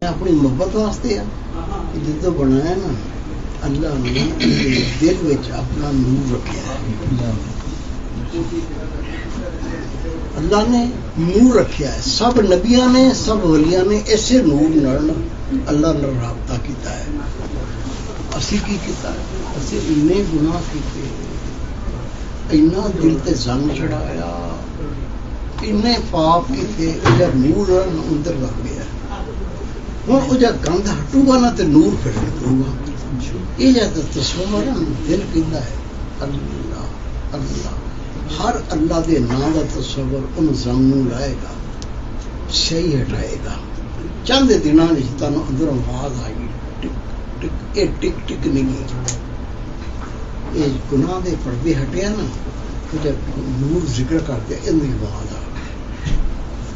اپنی محبت واسطے جدو بنایا نا اللہ نے دل وچ اپنا نور رکھا ہے. اللہ نے نور رکھا ہے. سب نبیاں نے سب ولیاں نے ایسے نور نال اللہ نال رابطہ کیتا ہے. اسی کی کیتا ہے؟ اسی انے گناہ کیتے, اینا دل تے زنگ چڑھایا, انے پاپ کیتے, نور اندر لگ گیا. ہوں وہ جب گند ہٹو گا نا تو نور پھر نکلو گا. یہ جب تصور ہے دل کہتا ہے اللہ اللہ, ہر اللہ دے نام کا تصور ان زنگ لائے گا, صحیح ہٹائے گا. چند دنوں تمہیں اندر آواز آئے گی ٹک ٹک, یہ ٹک ٹک نہیں ہے. یہ گناہ دے پردے ہٹیا نا تو جب نور ذکر کرتے ان کی آواز آ گئی,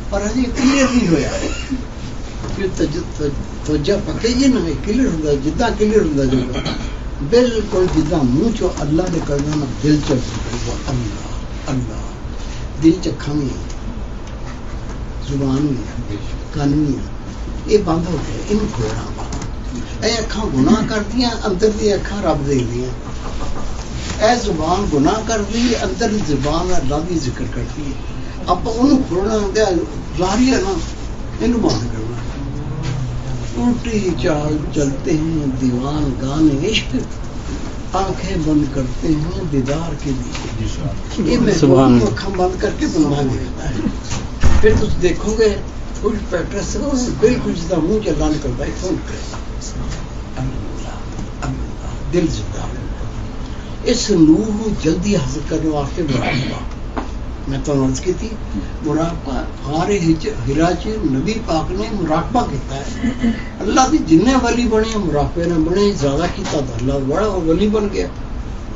پر ہجے کلیئر نہیں ہوا. توجہ پکے جی نا کلیئر ہوتا جدا کلیئر ہوتا جائے بالکل جدا منہ چو اللہ نے کرنا نا دل چ اللہ اللہ. دل چ کھانی زبان بھی کن بھی یہ بند ہو گیا. ان کھوڑا اے اکھاں گناہ کرتی ہیں, اندر دی اکھاں رب دے دیا. اے زبان گناہ کرتی ہے, اندر دی زبان اللہ دی ذکر کرتی ہے. آپ انہوں کھوڑنا دیا ظاہری ہے نا, انہوں بند کرنا. الٹی چال چلتے ہیں دیوان گانے عشق, آنکھیں بند کرتے ہیں دیدار کے لیے. یہ میں آنکھیں بند کر کے بنوا دیتا ہے. پھر تم دیکھو گے کچھ پیٹرس بالکل جدا منہ چلا نکلتا ہے کون کرے اللہ اللہ. دل زندہ اس نور کو جلدی حاصل کرنے واسطے مراقبہ. میں تو عرض کی تھی مراقبہ غار ہرا چ نبی پاک نے مراقبہ کیتا ہے. اللہ دی جن ولی بنے مراقبے نے بنے, زیادہ کیتا تو اللہ بڑا ولی بن گیا.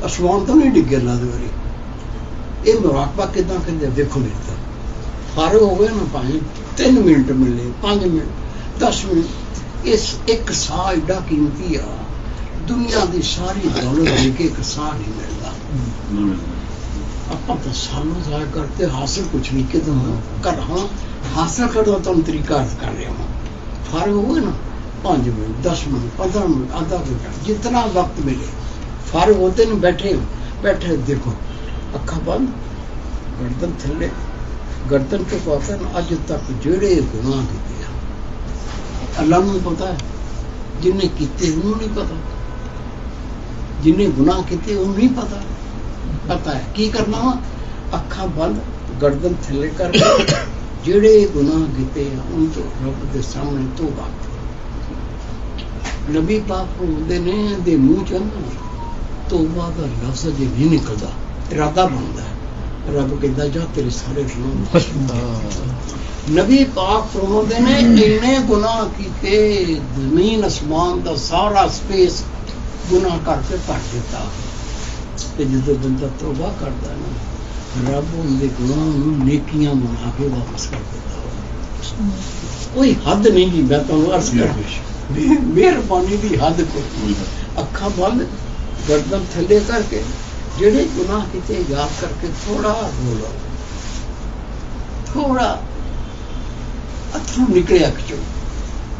آسمان تو نہیں ڈگے اللہ دے ولی. یہ مراقبہ کتنا کرتے دیکھو میرے طرف فارغ ہو گئے نا, 3 منٹ ملے 5 منٹ 10 منٹ, اس ایک سا ایڈا قیمتی آ. دنیا دی ساری دولت لے کے ایک سا نہیں ملتا. آپ تو سالوں ضائع کرتے, حاصل کچھ نہیں کہ کر ہاں حاصل کرو تو ہم طریقہ کر رہے ہوں. فارغ ہوئے نا 5 منٹ 10 منٹ 15 منٹ آدھا گھنٹہ جتنا وقت ملے فارغ ہوتے نا, بیٹھے بیٹھے دیکھو اکھا بند, گردن تھلے, گردن کے پاس اج تک جڑے گناہ کیتے اللہ کو پتا ہے. جنہیں کیتے انہوں نہیں پتا, جنہیں گناہ کیتے انہوں نہیں پتا. پتا ہے کی کرنا وا, اکھاں بند گردن تھلے کر کے جڑے گناہ کیتے ان تو رب دے سامنے توبہ. نبی پاک فرماتے نے دے منہ چ توبہ دا لفظ جے نہیں نکلدا, ارادہ بنتا ہے. رب کہتا جا تیرے سارے گناہ. نبی پاک فرماتے نے اینے گناہ کیتے زمین آسمان دا سارا سپیس گناہ کر کے کٹ دیتا. جدو بندہ توبہ کرتا ہے نا رب ان کے گناہ نیکیاں بنا کے واپس کر دیتا. کوئی حد نہیں جی, میں تمہیں عرض کر مہربانی کی حد کوئی. اکھاں بند گردن تھلے کر کے جڑے گناہ کیتے یاد کر کے تھوڑا رو لو, تھوڑا اتھرو نکلے اکھ چو.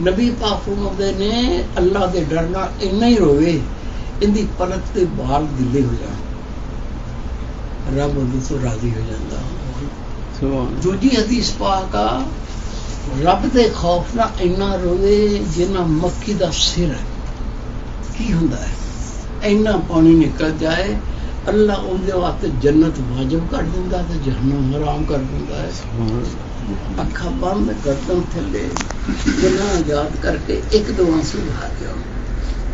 نبی پاک فرماتے نے اللہ دے ڈر نال اینا ہی روے ان دی پلک تے بال گلے ہو جان, رب ان تو راضی ہو جاتا. دوجی حدیث پاک آ, رب دے خوف نہ اینا روے جنا مکھی دا سر کی ہوندا ہے. اینا پانی نکل جائے اللہ ان دے واسطے جنت واجب کر دیندا تے جہنم حرام کر دیندا ہے. اکھاں بند گردن تھلے گناہ یاد کر کے ایک دو آنسو بہا دو.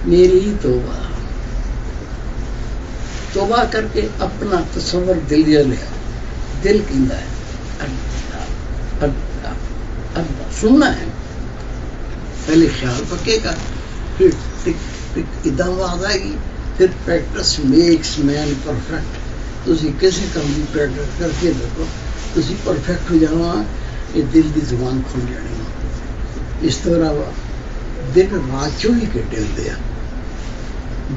میری توبہ توبہ کر کے اپنا تصور دل دیا لیا. دل کہتا ہے اللہ اللہ اللہ. سننا ہے پہلے خیال پکے گا, پھر ٹک ٹک ادا آواز آئے گی. پھر پریکٹس میکس مین پرفیکٹ. تسی کسی کام کی پریکٹس کر کے دیکھو تسی پرفیکٹ ہو جانا. یہ دل کی زبان کھل جانی. اس طرح دن رات 24 گھنٹے ہوتے ہیں,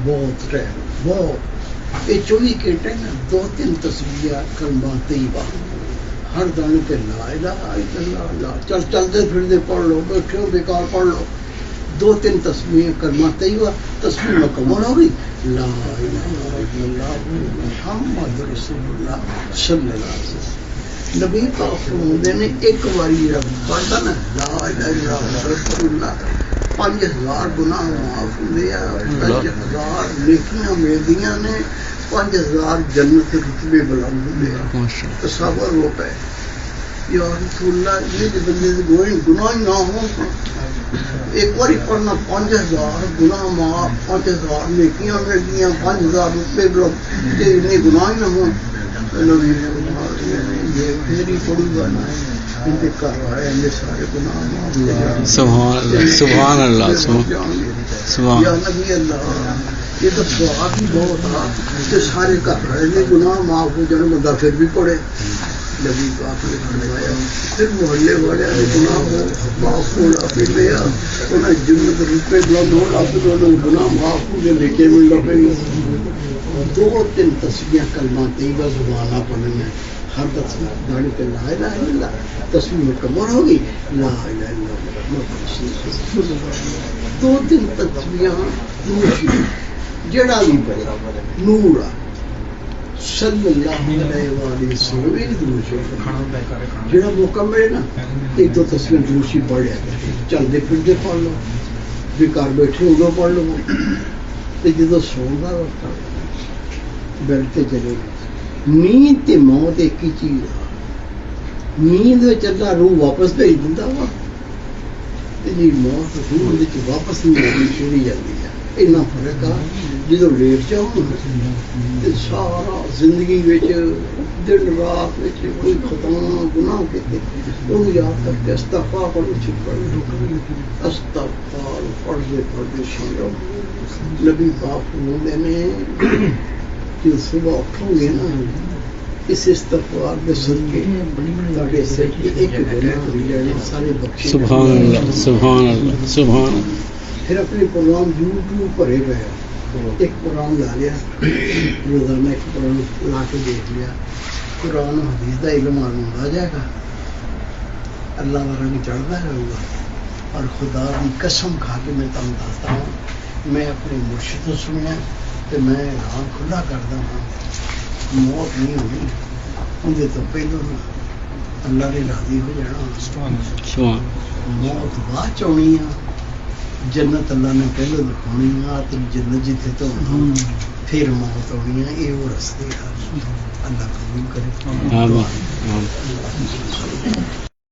بہت رہ بہت. یہ 24 گھنٹے نا 2-3 تصویریں کلمات طیبہ ہر دانے پہ لا الہ الا اللہ. چل چلتے پھرتے پڑھ لو, بیٹھے ہو بیکار پڑھ لو, دو تین تسبیح کلمہ طیبہ تسبیح مکمل ہو گئی لا الہ الا اللہ محمد رسول اللہ صلی اللہ علیہ وسلم نبی پاک فرماتے نے ایک باری رب پڑھتا نا لا الہ الا اللہ رسول اللہ 5000 گناہ معاف ہوندے ہیں 5000 نیکیاں ملدیاں نے 5000 جنت رتبے بلند ہوندے ہیں تصور ہو پہ یا رسول اللہ یہ جو بندے سے گناہ نہ ہوں ایک باری پڑھنا 5000 گناہ معاف 5000 نیکیاں ملدیاں 5000 رتبے بلند یہ اتنے گناہ نہ ہوں نبی یہ میری بڑی بات ہے ان کے کر رہا ہے یہ سارے گناہ معاف سبحان اللہ سبحان اللہ سبحان یا نبی اللہ یہ تو سواب ہی بہت تھا کہ سارے کر رہے ہیں گناہ معاف ہو جانے بندہ پھر بھی پڑے نبی پاک نے فرمایا پھر محلے والے نے گناہ معاف ہونا پھر لیا انہیں جنت روپے بلند ہونا پھر انہیں گناہ معاف ہو گئے لے مل لگے دو تین تسبیح کلمہ طیبہ زبانہ پڑھنے ہر تصویر گاڑی پہ لا الہ الا اللہ تصویر مکمل ہوگی لا الہ الا اللہ محمد رسول اللہ دو تین تصویراں نور جڑا بھی پڑھے نور صلی اللہ علیہ وآلہ وسلم ایک دروشی جڑا موقع ملے نا ایک دو تصویر دروشی پڑھ لیا چلتے پھرتے پڑھ لو بیکار بیٹھے ادو پڑھ لو جدو سون کا وقت بیٹھتے چلے نیند تے موت ایک ہی چیز نیند چلنا روح واپس بھیج دینا وا جی موت روح واپس نہیں آنی چڑی جاتی ہے اتنا فرق آ جدو لیٹ جاؤ سارا زندگی دن رات کوئی خطا گناہ کیتے انہوں یاد کر کے استغفار پڑھو چھپ پڑھو استغفار پڑھتے پڑھتے سو جاؤ نبی پاک فرماتے ہیں کہ صبح اٹھو گے نا اس استغفار کے صدقے تاکہ سے ایک گناہ ہو جائے سارے بخشے سبحان اللہ سبحان اللہ سبحان اللہ پھر اپنے پروگرام یوٹیوب بھرے گئے ایک قرآن لا لیا روزانہ ایک قرآن لا کے دیکھ لیا قرآن حدیث کا علم معلوم آ جائے گا اللہ والا بھی چڑھتا رہے گا اور خدا کی قسم کھا کے میں تم دستا ہوں میں اپنے مرشد کو سنیا تو میں راہ کھلا کرتا ہوں موت نہیں ہونی اندر تو پہلو اللہ نے راضی ہو جانا موت بعد چونی ہے جنت اللہ نے پہلے دکھانی ہے جنت جیتے تو پھر موت ہونی ہے یہ وہ رستے اللہ قبول کرے